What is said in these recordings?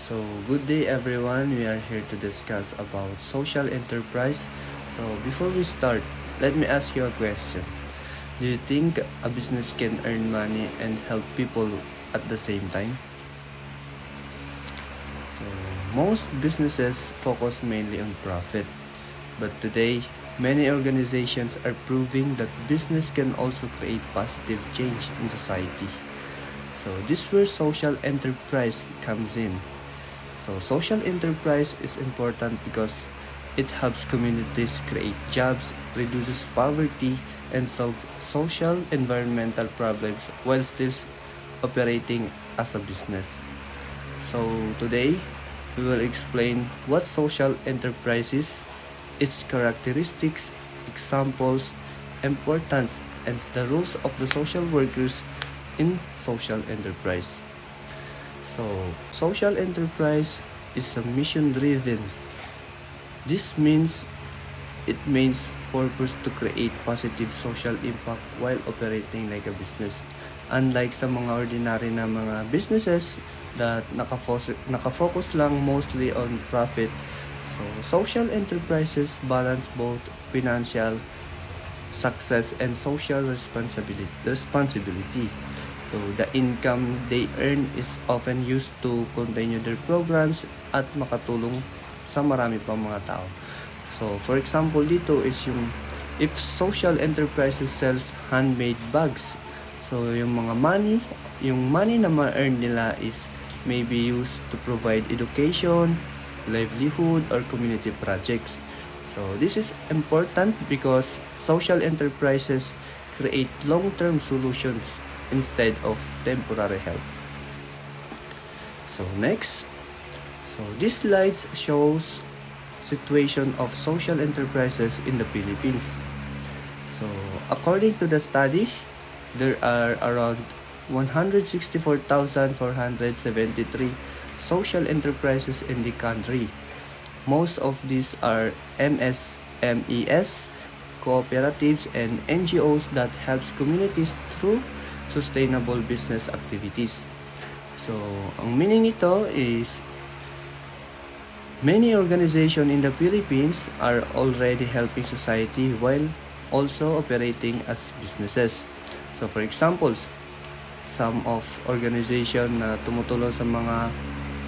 So, good day everyone. We are here to discuss about social enterprise. So, before we start, let me ask you a question. Do you think a business can earn money and help people at the same time? So, most businesses focus mainly on profit, but today, many organizations are proving that business can also create positive change in society. So, this is where social enterprise comes in. So social enterprise is important because it helps communities create jobs, reduces poverty, and solve social environmental problems while still operating as a business. So today, we will explain what social enterprise is, its characteristics, examples, importance, and the roles of the social workers in social enterprise. So, social enterprise is a mission-driven. It means purpose to create positive social impact while operating like a business. Unlike sa mga ordinary na mga businesses that nakafocus lang mostly on profit, so social enterprises balance both financial success and social responsibility. So the income they earn is often used to continue their programs at makatulong sa marami pang mga tao. So for example dito is if social enterprises sells handmade bags, so yung money na ma-earn nila is maybe used to provide education, livelihood, or community projects. So this is important because social enterprises create long-term solutions instead of temporary help. So next, this slide shows situation of social enterprises in the Philippines. So according to the study, there are around 164,473 social enterprises in the country. Most of these are MSMEs, cooperatives, and NGOs that helps communities through sustainable business activities. So, ang meaning nito is many organizations in the Philippines are already helping society while also operating as businesses. So, for examples, some of organization na tumutulong sa mga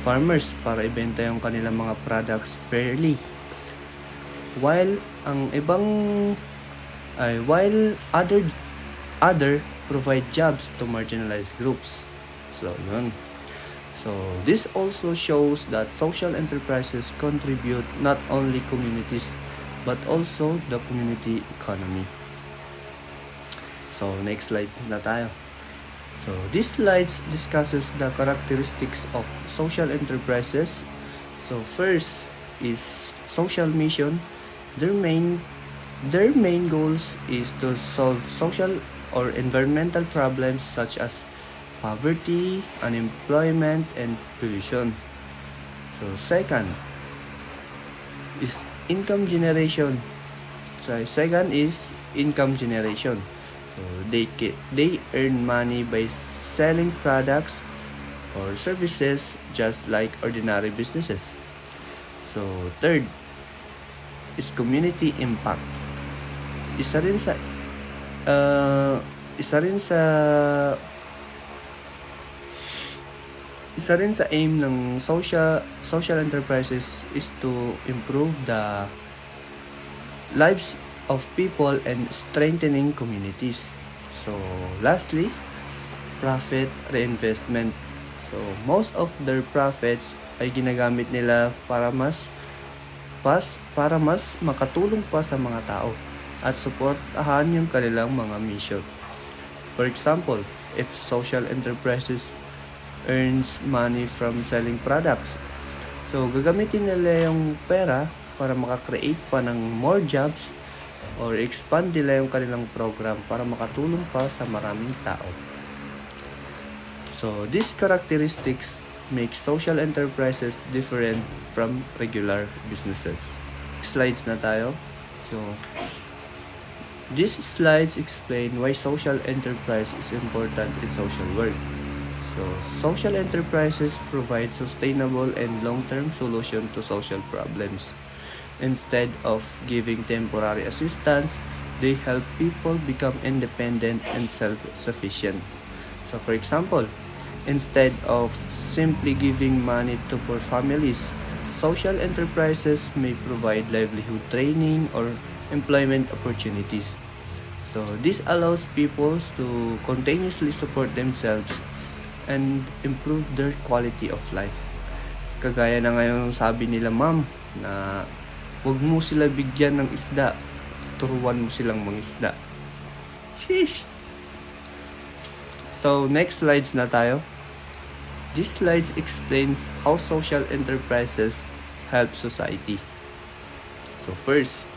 farmers para ibenta yung kanilang mga products fairly. While other provide jobs to marginalized groups. So, yun. So, this also shows that social enterprises contribute not only communities but also the community economy. So, next slide na tayo. So, this slide discusses the characteristics of social enterprises. So, first is social mission. Their main goals is to solve social or environmental problems such as poverty, unemployment, and pollution. So second is income generation. So second is income generation. So they earn money by selling products or services just like ordinary businesses. So third is community impact. Isa rin sa aim ng social enterprises is to improve the lives of people and strengthening communities. So lastly, profit reinvestment. So most of their profits ay ginagamit nila para mas makatulong pa sa mga tao at suportahan yung kanilang mga mission. For example, if social enterprises earns money from selling products, so gagamitin nila yung pera para makakreate pa ng more jobs or expand nila yung kanilang program para makatulong pa sa maraming tao. So these characteristics make social enterprises different from regular businesses. Slides na tayo. So these slides explain why social enterprise is important in social work. So So, social enterprises provide sustainable and long-term solution to social problems. Instead of giving temporary assistance, they help people become independent and self-sufficient. So, for example, instead of simply giving money to poor families, social enterprises may provide livelihood training or employment opportunities. So, this allows people to continuously support themselves and improve their quality of life. Kagaya na ngayon sabi nila, ma'am, na huwag mo sila bigyan ng isda, turuan mo silang mangisda. Sheesh! So, next slides na tayo. This slides explains how social enterprises help society. So first,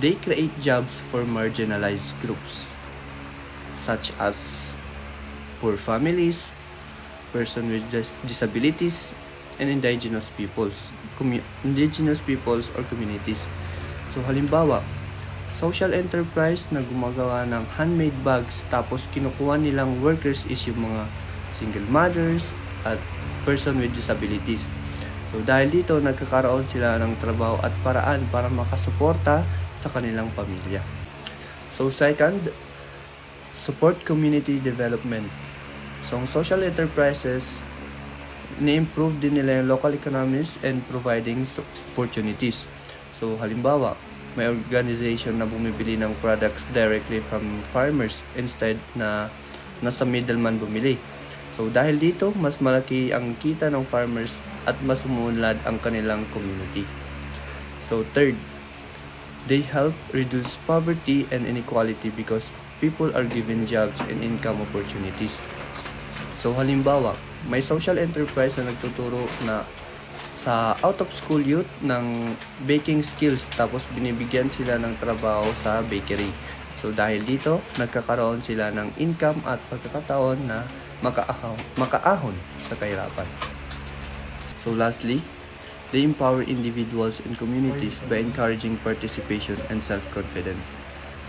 they create jobs for marginalized groups such as poor families, persons with disabilities, and indigenous peoples or communities. So halimbawa, social enterprise na gumagawa ng handmade bags tapos kinukuha nilang workers is yung mga single mothers at person with disabilities. So dahil dito nagkakaroon sila ng trabaho at paraan para makasuporta sa kanilang pamilya. So second, support community development. So ang social enterprises ni-improve din nila yung local economies and providing opportunities. So halimbawa, may organization na bumibili ng products directly from farmers instead na nasa middleman bumili. So dahil dito, mas malaki ang kita ng farmers at mas umunlad ang kanilang community. So third, they help reduce poverty and inequality because people are given jobs and income opportunities. So halimbawa, may social enterprise na nagtuturo na sa out-of-school youth ng baking skills tapos binibigyan sila ng trabaho sa bakery. So dahil dito, nagkakaroon sila ng income at pagkakataon na makaahon sa kahirapan. So lastly, they empower individuals and communities by encouraging participation and self-confidence.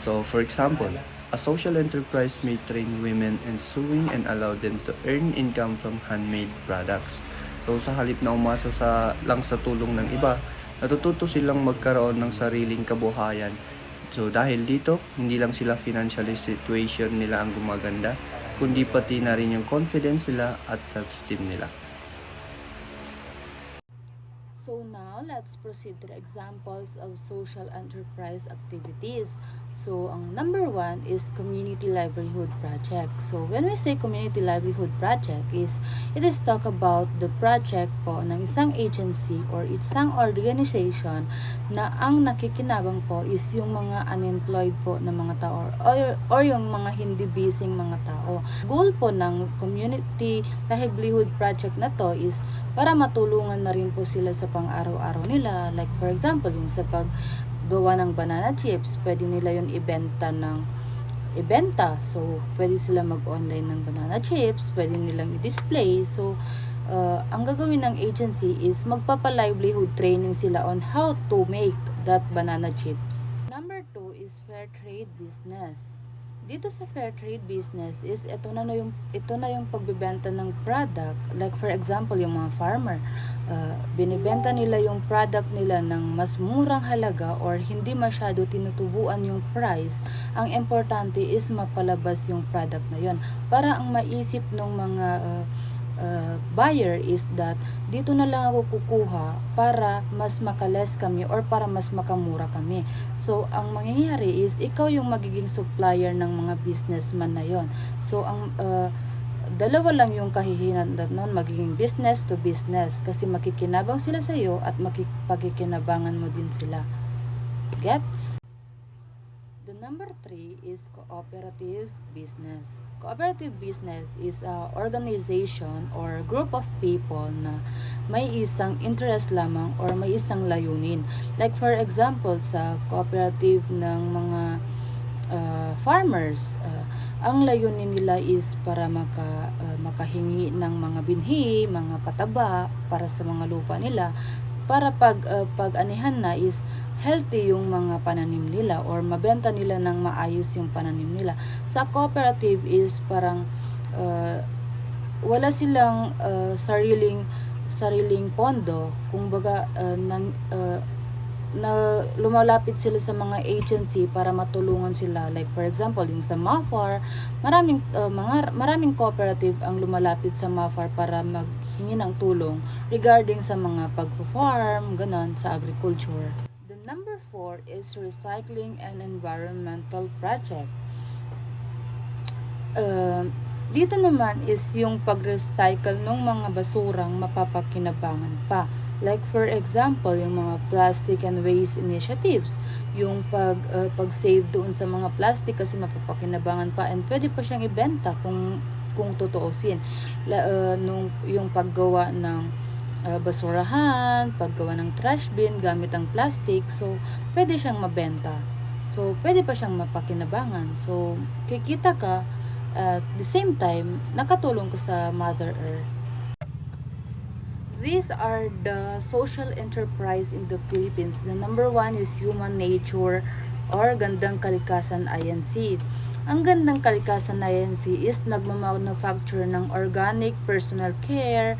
So for example, a social enterprise may train women in sewing and allow them to earn income from handmade products. So sa halip na umasa lang sa tulong ng iba, natututo silang magkaroon ng sariling kabuhayan. So dahil dito, hindi lang sila financially situation nila ang gumaganda, kundi pati na rin yung confidence nila at self-esteem nila. So now, let's proceed to the examples of social enterprise activities. So, ang number one is community livelihood project. So, when we say community livelihood project it is talk about the project po ng isang agency or isang organization na ang nakikinabang po is yung mga unemployed po na mga tao or yung mga hindi busy mga tao. Goal po ng community livelihood project na to is para matulungan na rin po sila sa pang-araw-araw nila. Like for example, yung sa paggawa ng banana chips, pwede nila yun ibenta. So, pwede sila mag-online ng banana chips, pwede nilang i-display. So, ang gagawin ng agency is magpapa-livelihood training sila on how to make that banana chips. Number 2 is fair trade business. Dito sa fair trade business is ito na yung pagbebenta ng product. Like for example, yung mga farmer, binibenta nila yung product nila ng mas murang halaga or hindi masyado tinutubuan yung price. Ang importante is mapalabas yung product na yon para ang maisip ng mga buyer is that dito na lang ako kukuha para mas makales kami or para mas makamura kami. So, ang mangyayari is ikaw yung magiging supplier ng mga businessman na yon. So, ang dalawa lang yung kahihinatnan nun, magiging business to business kasi makikinabang sila sa iyo at makikipagkikinabangan mo din sila. Gets? The number 3 is cooperative business. Cooperative business is a organization or group of people na may isang interest lamang or may isang layunin. Like for example, sa cooperative ng mga farmers, ang layunin nila is para makahingi ng mga binhi, mga pataba para sa mga lupa nila para pag anihan na is healthy yung mga pananim nila or mabenta nila ng maayos yung pananim nila. Sa cooperative is parang wala silang sariling pondo, kumbaga na lumalapit sila sa mga agency para matulungan sila, like for example yung sa MAFAR, maraming cooperative ang lumalapit sa MAFAR para maghingi ng tulong regarding sa mga pagpo-farm ganon sa agriculture. The number 4 is recycling and environmental project. Dito naman is yung pag-recycle ng mga basurang mapapakinabangan pa. Like for example, yung mga plastic and waste initiatives, yung pag-save doon sa mga plastic kasi mapapakinabangan pa and pwede pa siyang ibenta kung tutuusin. Yung paggawa ng basurahan, paggawa ng trash bin gamit ang plastic, so pwede siyang mabenta. So pwede pa siyang mapakinabangan. So kikita ka at the same time nakatulong ka sa Mother Earth. These are the social enterprise in the Philippines. The number 1 is Human Nature or Gandang Kalikasan INC. Ang Gandang Kalikasan INC is nagmamanufacture ng organic personal care,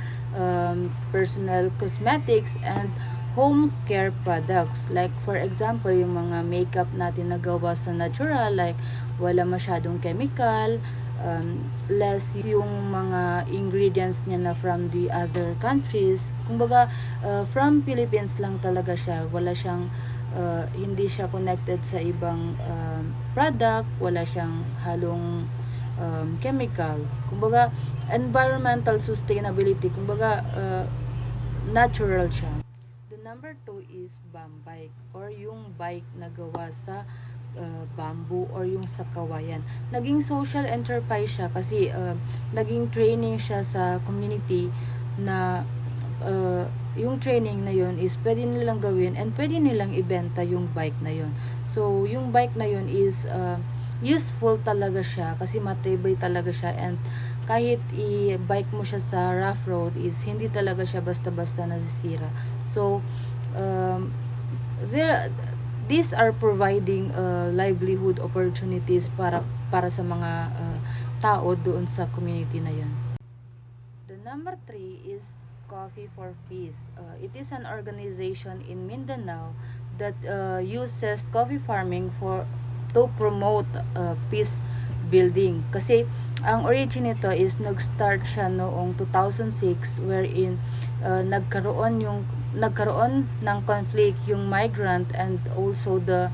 personal cosmetics, and home care products. Like for example, yung mga makeup natin na gawa sa natural, like wala masyadong chemical, less yung mga ingredients niya na from the other countries. Kumbaga, from Philippines lang talaga siya. Wala siyang, hindi siya connected sa ibang product. Wala siyang halong chemical. Kumbaga, environmental sustainability. Kumbaga, natural siya. The number 2 is bambike or yung bike na gawa sa bamboo or yung sa kawayan. Naging social enterprise siya kasi naging training siya sa community na yung training na yun is pwede nilang gawin and pwede nilang ibenta yung bike na yun. So, yung bike na yun is useful talaga siya kasi matibay talaga siya and kahit i-bike mo siya sa rough road is hindi talaga siya basta-basta nasisira. So, these are providing livelihood opportunities para sa mga tao doon sa community na yan. The number 3 is Coffee for Peace. It is an organization in Mindanao that uses coffee farming to promote peace building. Kasi ang origin nito is nag-start siya noong 2006 wherein nagkaroon ng conflict yung migrant and also the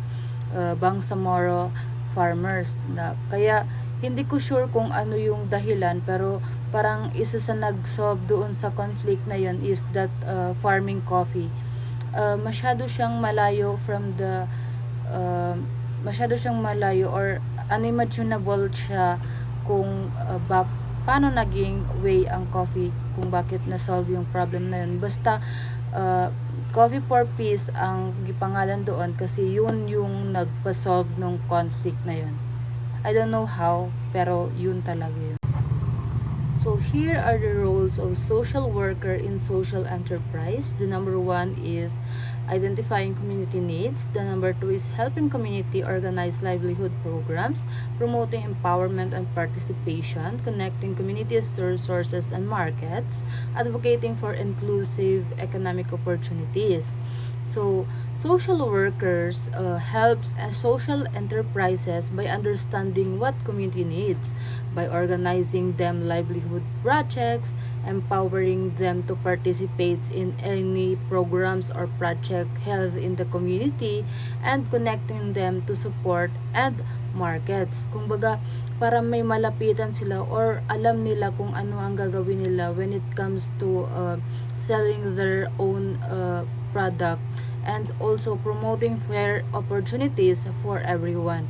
Bangsamoro farmers na kaya hindi ko sure kung ano yung dahilan pero parang isa sa nag-solve doon sa conflict na yun is that farming coffee. Masyado siyang malayo from the masyado siyang malayo or unimaginable siya kung paano naging way ang coffee kung bakit na-solve yung problem na yun. Basta Coffee for Peace ang gipangalan doon kasi yun yung nagpa-solve ng conflict na yun. I don't know how, pero yun talaga yun. So here are the roles of social worker in social enterprise. The number 1 is identifying community needs. The number 2 is helping community organize livelihood programs, promoting empowerment and participation, connecting communities to resources and markets, advocating for inclusive economic opportunities. So, social workers helps social enterprises by understanding what community needs, by organizing them livelihood projects, empowering them to participate in any programs or project held in the community, and connecting them to support and markets. Kumbaga, para may malapitan sila or alam nila kung ano ang gagawin nila when it comes to selling their own product and also promoting fair opportunities for everyone.